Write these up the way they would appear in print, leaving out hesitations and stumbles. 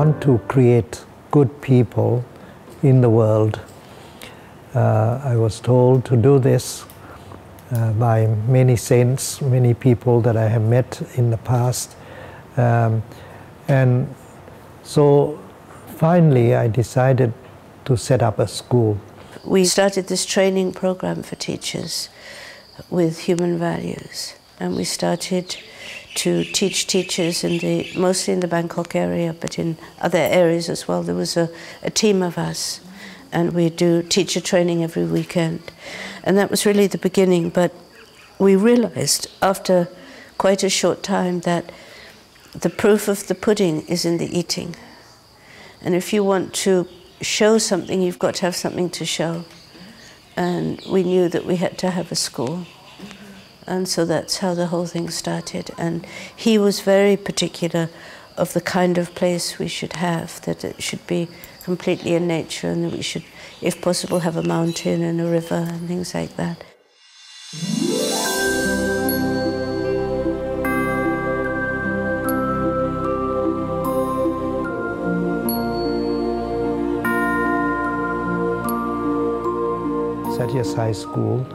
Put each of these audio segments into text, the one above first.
want to create good people in the world. I was told to do this by many saints, many people that I have met in the past. And so finally I decided to set up a school. We started this training program for teachers with human values, and we started to teach teachers mostly in the Bangkok area, but in other areas as well. There was a team of us, and we do teacher training every weekend. And that was really the beginning, but we realized after quite a short time that the proof of the pudding is in the eating. And if you want to show something, you've got to have something to show. And we knew that we had to have a school. And so that's how the whole thing started. And he was very particular of the kind of place we should have, that it should be completely in nature, and that we should, if possible, have a mountain and a river and things like that. Sathya Sai School,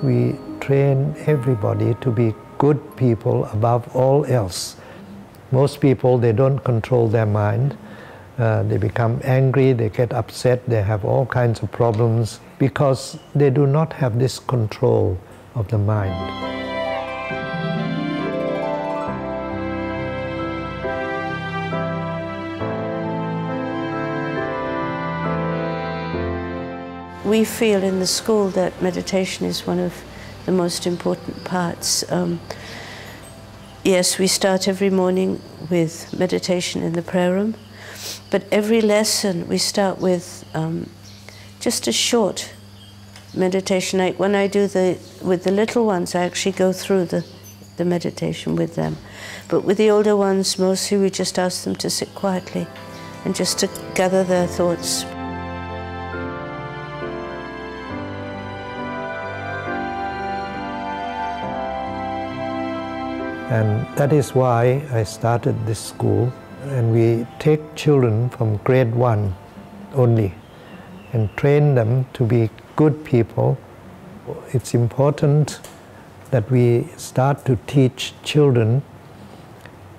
we train everybody to be good people above all else. Most people, they don't control their mind. They become angry, they get upset, they have all kinds of problems because they do not have this control of the mind. We feel in the school that meditation is one of the most important parts. Yes, we start every morning with meditation in the prayer room, but every lesson we start with just a short meditation. Like when I do with the little ones, I actually go through the meditation with them. But with the older ones, mostly we just ask them to sit quietly and just to gather their thoughts. And that is why I started this school. And we take children from grade 1 only and train them to be good people. It's important that we start to teach children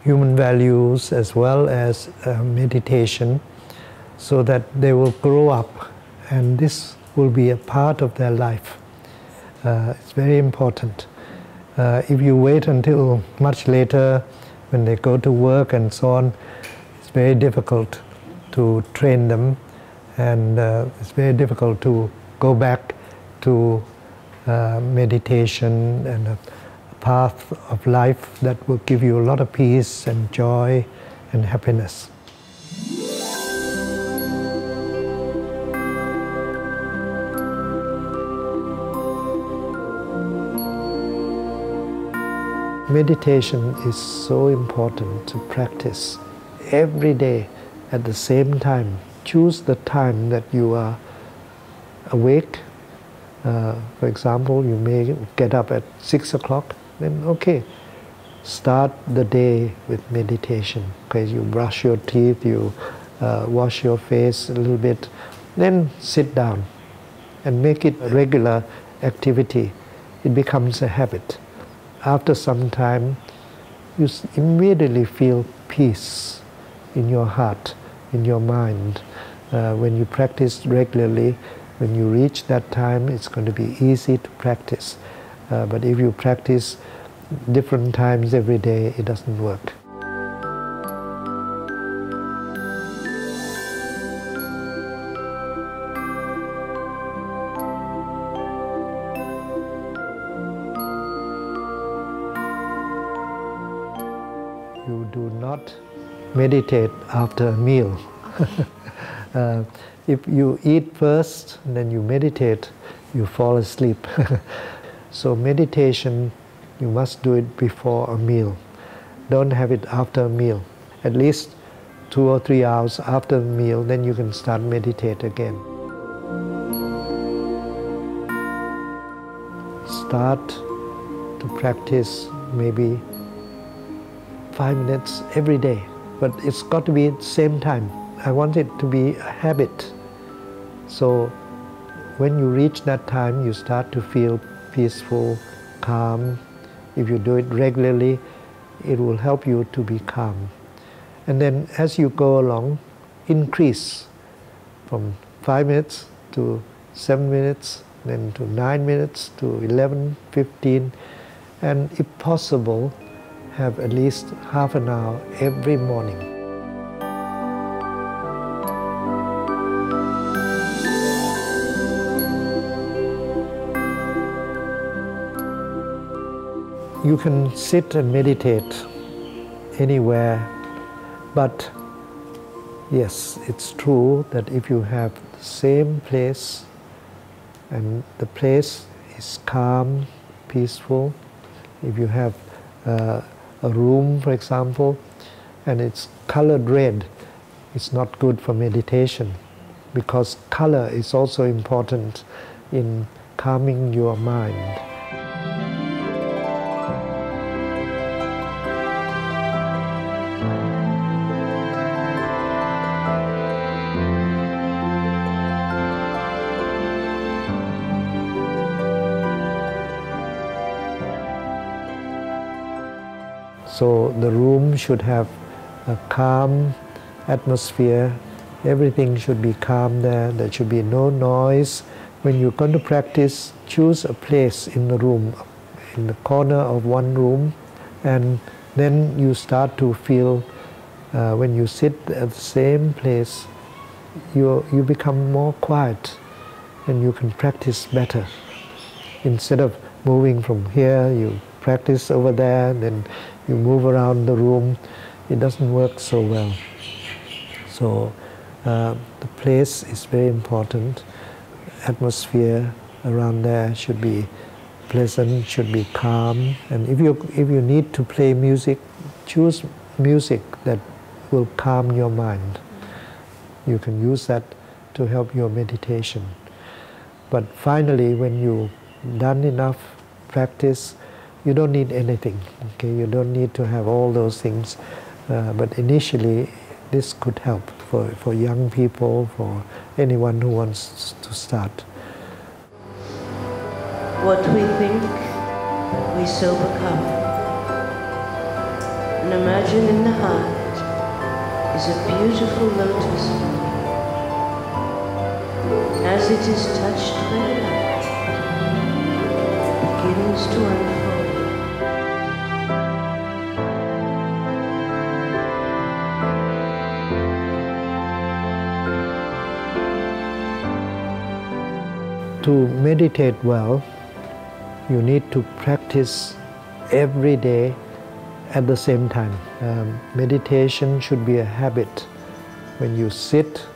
human values as well as meditation, so that they will grow up and this will be a part of their life. It's very important. If you wait until much later when they go to work and so on, it's very difficult to train them, and it's very difficult to go back to meditation and a path of life that will give you a lot of peace and joy and happiness. Meditation is so important to practice every day at the same time. Choose the time that you are awake. For example, you may get up at 6 o'clock, then okay, start the day with meditation. Okay, you brush your teeth, you wash your face a little bit, then sit down and make it a regular activity. It becomes a habit. After some time, you immediately feel peace in your heart, in your mind. When you practice regularly, when you reach that time, it's going to be easy to practice. But if you practice different times every day, it doesn't work. You do not meditate after a meal. If you eat first, then you meditate, you fall asleep. So meditation, you must do it before a meal. Don't have it after a meal. At least 2 or 3 hours after the meal, then you can start meditate again. Start to practice maybe 5 minutes every day. but it's got to be at the same time. I want it to be a habit. So when you reach that time, you start to feel peaceful, calm. If you do it regularly, it will help you to be calm. And then as you go along, increase from 5 minutes to 7 minutes, then to 9 minutes, to 11, 15, and if possible, have at least half an hour every morning. You can sit and meditate anywhere, but yes, it's true that if you have the same place and the place is calm, peaceful, if you have a room, for example, and it's colored red, it's not good for meditation because color is also important in calming your mind. So the room should have a calm atmosphere. Everything should be calm there. There should be no noise. When you're going to practice, choose a place in the room, in the corner of one room, and then you start to feel, when you sit at the same place, you become more quiet and you can practice better. Instead of moving from here, you practice over there, then you move around the room, it doesn't work so well. So the place is very important. Atmosphere around there should be pleasant, should be calm. And if you need to play music, choose music that will calm your mind. You can use that to help your meditation. But finally, when you've done enough practice, you don't need anything. Okay, you don't need to have all those things. But initially, this could help for young people, for anyone who wants to start. What we think, we so become. And imagine in the heart is a beautiful lotus flower. As it is touched by light, it begins to unfold. To meditate well, you need to practice every day at the same time. Meditation should be a habit. When you sit,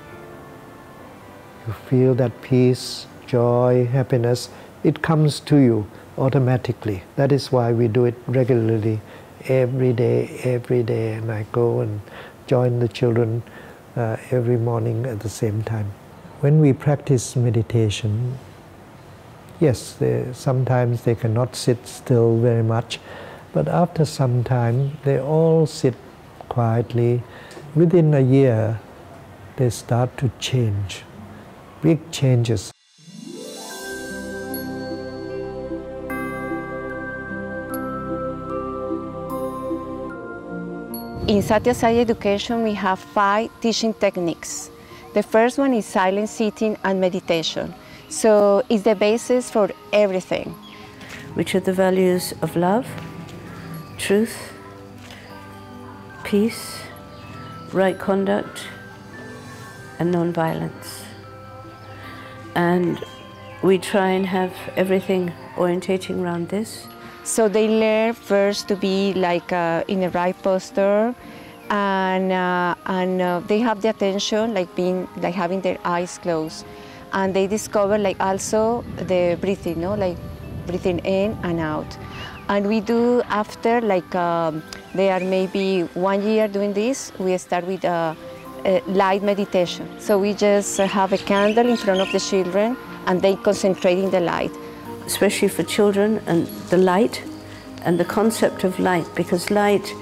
you feel that peace, joy, happiness. It comes to you automatically. That is why we do it regularly, every day, and I go and join the children every morning at the same time. When we practice meditation, yes, sometimes they cannot sit still very much, but after some time they all sit quietly. Within a year, they start to change, big changes. In Sathya Sai education, we have 5 teaching techniques. The first one is silent sitting and meditation. So it's the basis for everything. Which are the values of love, truth, peace, right conduct, and non-violence. And we try and have everything orientating around this. So they learn first to be like in a right posture, and they have the attention like having their eyes closed. And they discover like also the breathing, like breathing in and out. And we do after like they are maybe 1 year doing this, we start with a light meditation. So we just have a candle in front of the children and they concentrate in the light. Especially for children, and the light and the concept of light, because light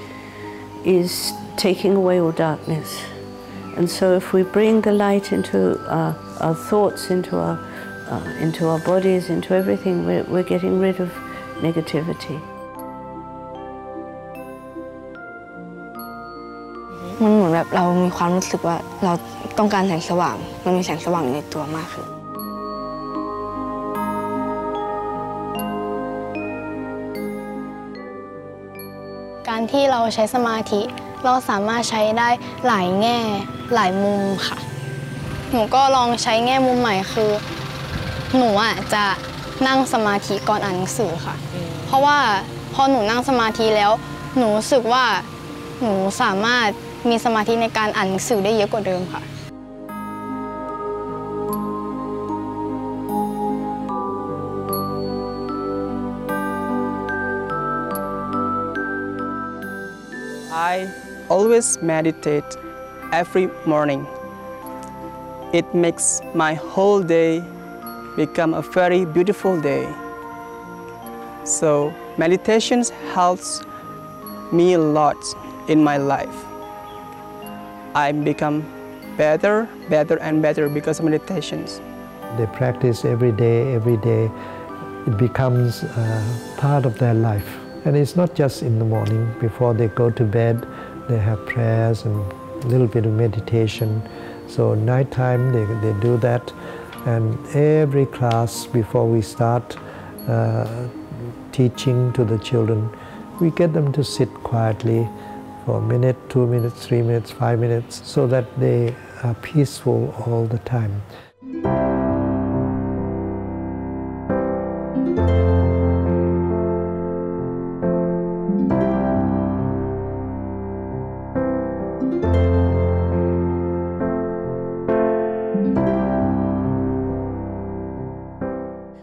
is taking away all darkness. And so if we bring the light into our thoughts, into our bodies, into everything, we're getting rid of negativity. มันเหมือนแบบเรามีความรู้สึกว่าเราต้องการแสงสว่างมันมีแสงสว่างในตัวมากขึ้นการที่เราใช้สมาธิเราสามารถใช้ได้หลายแง่หลายมุมค่ะหนูก็ลองใช้แง่มุมใหม่คือหนูจะนั่งสมาธิก่อนอ่านหนังสือค่ะเพราะว่าพอหนูนั่งสมาธิแล้วหนูรู้สึกว่าหนูสามารถมีสมาธิในการอ่านหนังสือได้เยอะกว่าเดิมค่ะ I always meditate every morning. It makes my whole day become a very beautiful day. So meditation helps me a lot in my life. I become better and better because of meditations. They practice every day. It becomes part of their life. And it's not just in the morning. Before they go to bed, they have prayers and a little bit of meditation. So nighttime they do that. And every class before we start teaching to the children, we get them to sit quietly for a minute, 2 minutes, 3 minutes, 5 minutes, so that they are peaceful all the time.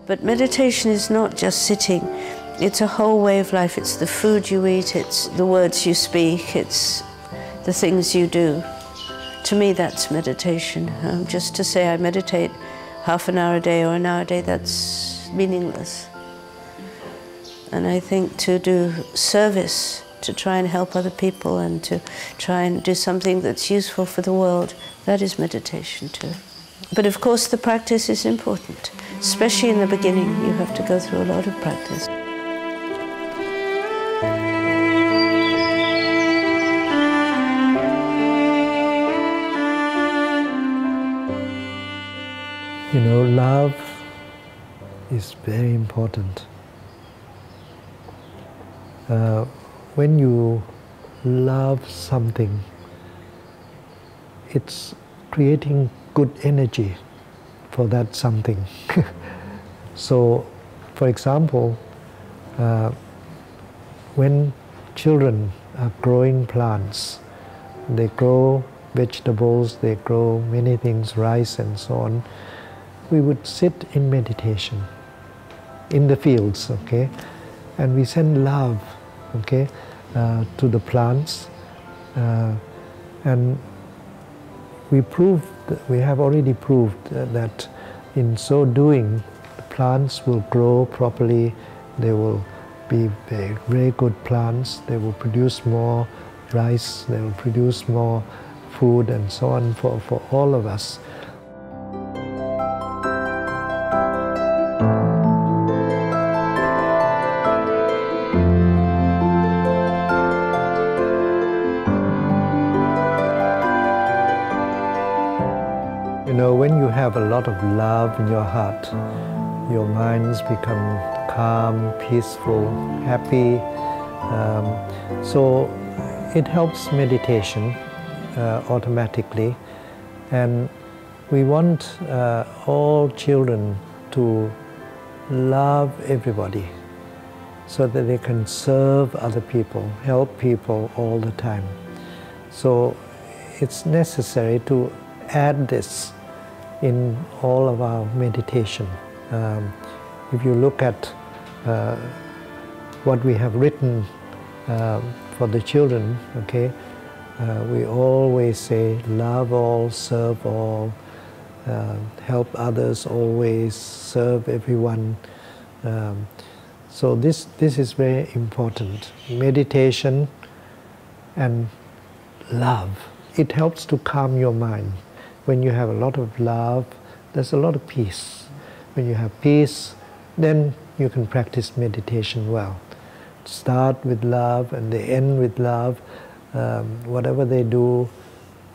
But meditation is not just sitting, it's a whole way of life. It's the food you eat, it's the words you speak, it's the things you do. To me, that's meditation. Just to say I meditate half an hour a day or an hour a day, that's meaningless. And I think to do service, to try and help other people and to try and do something that's useful for the world, that is meditation too. But of course the practice is important. Especially in the beginning, you have to go through a lot of practice. You know, love is very important. When you love something, it's creating good energy for that something. So, for example, when children are growing plants, they grow vegetables, they grow many things, rice and so on, we would sit in meditation in the fields, okay? And we send love, okay, to the plants. And we have already proved that in so doing, the plants will grow properly, they will be very, very good plants, they will produce more rice, they will produce more food and so on for all of us. You know, when you have a lot of love in your heart, your minds become calm, peaceful, happy. So it helps meditation automatically. And we want all children to love everybody so that they can serve other people, help people all the time. So it's necessary to add this in all of our meditation. If you look at what we have written for the children, okay, we always say love all, serve all, help others always, serve everyone. So this is very important. Meditation and love. It helps to calm your mind. When you have a lot of love, there's a lot of peace. When you have peace, then you can practice meditation well. Start with love and they end with love. Whatever they do,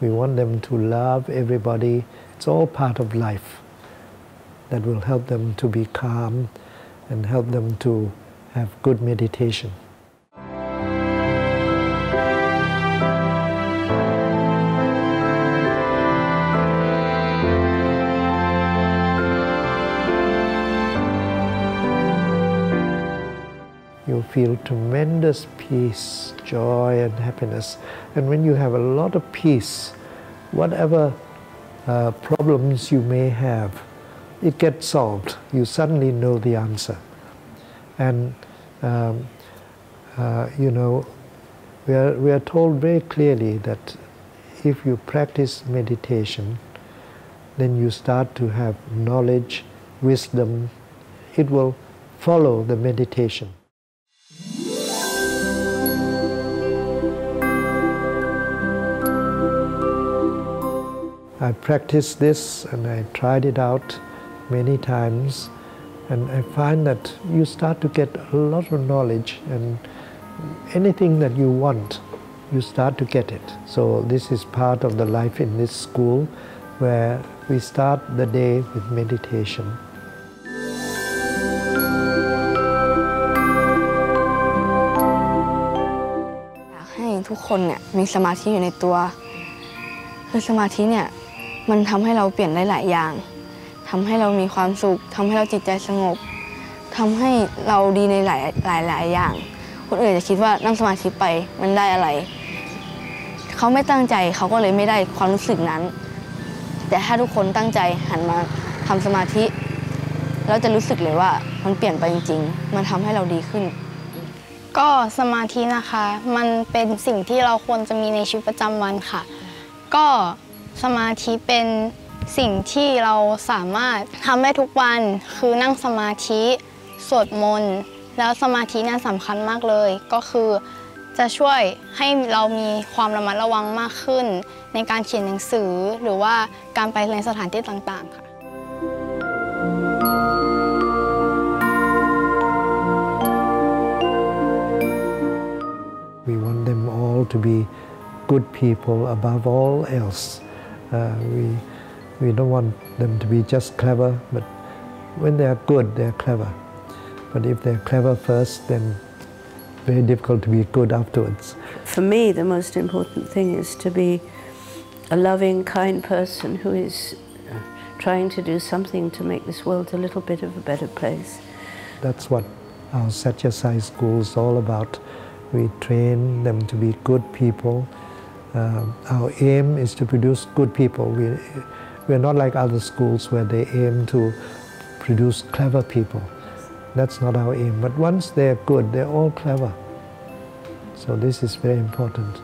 we want them to love everybody. It's all part of life that will help them to be calm and help them to have good meditation. You feel tremendous peace, joy and happiness. And when you have a lot of peace, whatever problems you may have, it gets solved. You suddenly know the answer. And you know, we are told very clearly that if you practice meditation, then you start to have knowledge, wisdom. It will follow the meditation. I practiced this and I tried it out many times, and I find that you start to get a lot of knowledge, and anything that you want, you start to get it. So this is part of the life in this school, where we start the day with meditation. อยากให้ทุกคนเนี่ยมีสมาธิอยู่ในตัวคือสมาธิเนี่ยมันทำให้เราเปลี่ยนได้หลายอย่างทำให้เรามีความสุขทำให้เราจิตใจสงบทำให้เราดีในหลายอย่างคนอื่นจะคิดว่านั่งสมาธิไปมันได้อะไรเขาไม่ตั้งใจเขาก็เลยไม่ได้ความรู้สึกนั้นแต่ถ้าทุกคนตั้งใจหันมาทำสมาธิเราจะรู้สึกเลยว่ามันเปลี่ยนไปจริงๆมันทำให้เราดีขึ้นก็สมาธินะคะมันเป็นสิ่งที่เราควรจะมีในชีวิตประจำวันค่ะก็สมาธิเป็นสิ่งที่เราสามารถทำได้ทุกวันคือนั่งสมาธิสวดมนต์แล้วสมาธิเนี่ยสำคัญมากเลยก็คือจะช่วยให้เรามีความระมัดระวังมากขึ้นในการเขียนหนังสือหรือว่าการไปในสถานที่ต่างๆค่ะ We want them all to be good people above all else. We don't want them to be just clever, but when they are good, they are clever. But if they're clever first, then very difficult to be good afterwards. For me, the most important thing is to be a loving, kind person who is trying to do something to make this world a little bit of a better place. That's what our Sathya school is all about. We train them to be good people. Our aim is to produce good people. We're not like other schools where they aim to produce clever people. That's not our aim. But once they're good, they're all clever. So this is very important.